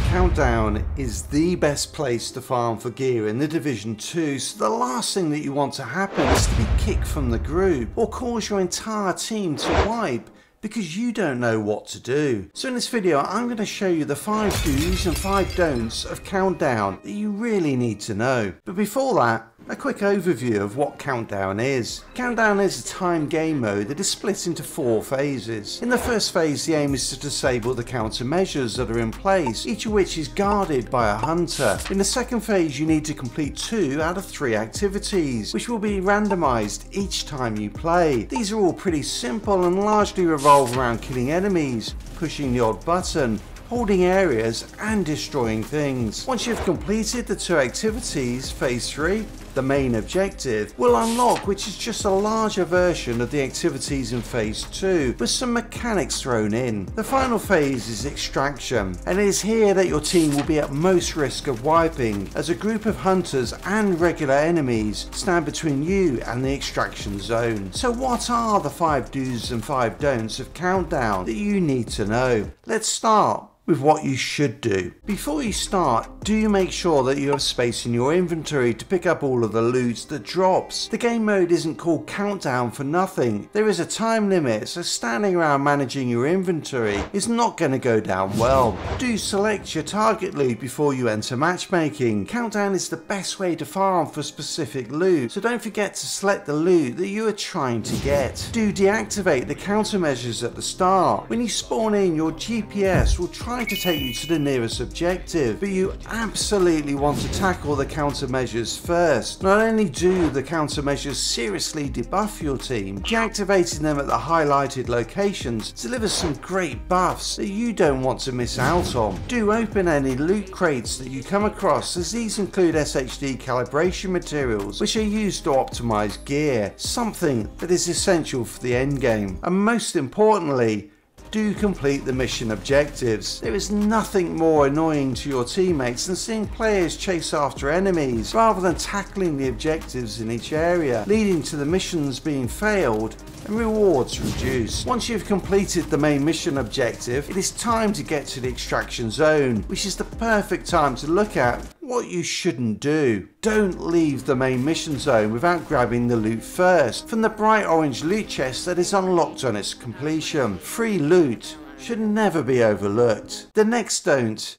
Countdown is the best place to farm for gear in the Division 2, so the last thing that you want to happen is to be kicked from the group or cause your entire team to wipe because you don't know what to do. So in this video I'm going to show you the 5 do's and 5 don'ts of Countdown that you really need to know. But before that, a quick overview of what Countdown is. Countdown is a time game mode that is split into 4 phases. In the first phase, the aim is to disable the countermeasures that are in place, each of which is guarded by a hunter. In the second phase, you need to complete 2 out of 3 activities, which will be randomized each time you play. These are all pretty simple and largely revolve around killing enemies, pushing the odd button, holding areas and destroying things. Once you've completed the 2 activities, phase 3, the main objective, will unlock, which is just a larger version of the activities in phase 2 with some mechanics thrown in. The final phase is extraction, and it is here that your team will be at most risk of wiping, as a group of hunters and regular enemies stand between you and the extraction zone. So what are the 5 do's and 5 don'ts of Countdown that you need to know? Let's start with what you should do. Before you start, do make sure that you have space in your inventory to pick up all of the loot that drops. The game mode isn't called Countdown for nothing. There is a time limit, so standing around managing your inventory is not going to go down well. Do select your target loot before you enter matchmaking. Countdown is the best way to farm for specific loot, so don't forget to select the loot that you are trying to get. Do deactivate the countermeasures at the start. When you spawn in, your GPS will try to take you to the nearest objective, but you absolutely want to tackle the countermeasures first. Not only do the countermeasures seriously debuff your team, deactivating them at the highlighted locations delivers some great buffs that you don't want to miss out on. Do open any loot crates that you come across, as these include SHD calibration materials which are used to optimize gear, something that is essential for the endgame. And most importantly, do complete the mission objectives. There is nothing more annoying to your teammates than seeing players chase after enemies rather than tackling the objectives in each area, leading to the missions being failed and rewards reduced. Once you've completed the main mission objective, it is time to get to the extraction zone, which is the perfect time to look at what you shouldn't do. Don't leave the main mission zone without grabbing the loot first from the bright orange loot chest that is unlocked on its completion. Free loot should never be overlooked. The next don't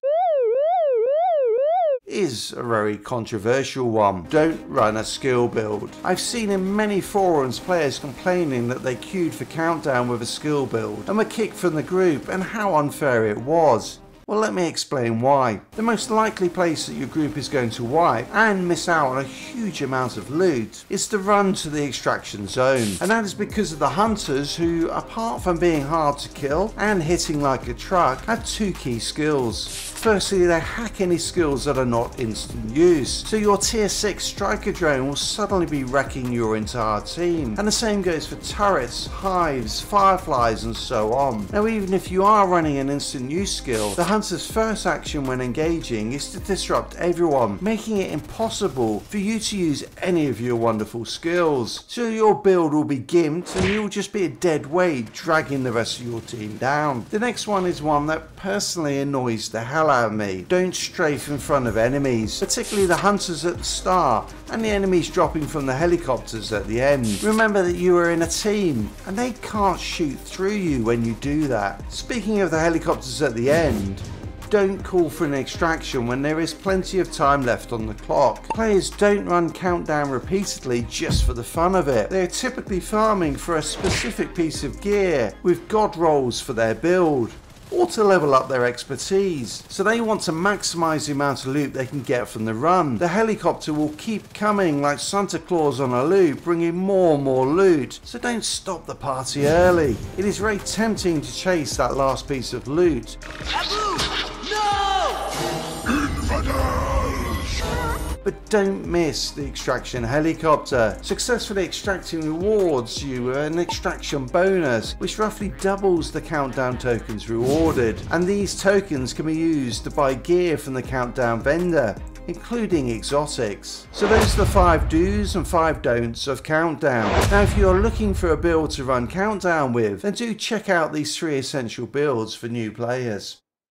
is a very controversial one. Don't run a skill build. I've seen in many forums players complaining that they queued for Countdown with a skill build and were kicked from the group, and how unfair it was. Well, let me explain why. The most likely place that your group is going to wipe and miss out on a huge amount of loot is to run to the extraction zone. And that is because of the hunters who, apart from being hard to kill and hitting like a truck, have 2 key skills. Firstly, they hack any skills that are not instant use, so your tier 6 striker drone will suddenly be wrecking your entire team. And the same goes for turrets, hives, fireflies and so on. Now, even if you are running an instant use skill, the hunter's first action when engaging is to disrupt everyone, making it impossible for you to use any of your wonderful skills. So your build will be gimped and you'll just be a dead weight dragging the rest of your team down. The next one is one that personally annoys the hell out of me. Don't strafe in front of enemies, particularly the hunters at the start and the enemies dropping from the helicopters at the end. Remember that you are in a team and they can't shoot through you when you do that. Speaking of the helicopters at the end, don't call for an extraction when there is plenty of time left on the clock. Players don't run Countdown repeatedly just for the fun of it. They are typically farming for a specific piece of gear with god rolls for their build, or to level up their expertise. So they want to maximize the amount of loot they can get from the run. The helicopter will keep coming like Santa Claus on a loop, bringing more and more loot. So don't stop the party early. It is very tempting to chase that last piece of loot. But don't miss the extraction helicopter. Successfully extracting rewards you an extraction bonus, which roughly doubles the Countdown tokens rewarded. And these tokens can be used to buy gear from the Countdown vendor, including exotics. So those are the 5 do's and 5 don'ts of Countdown. Now if you're looking for a build to run Countdown with, then do check out these 3 essential builds for new players.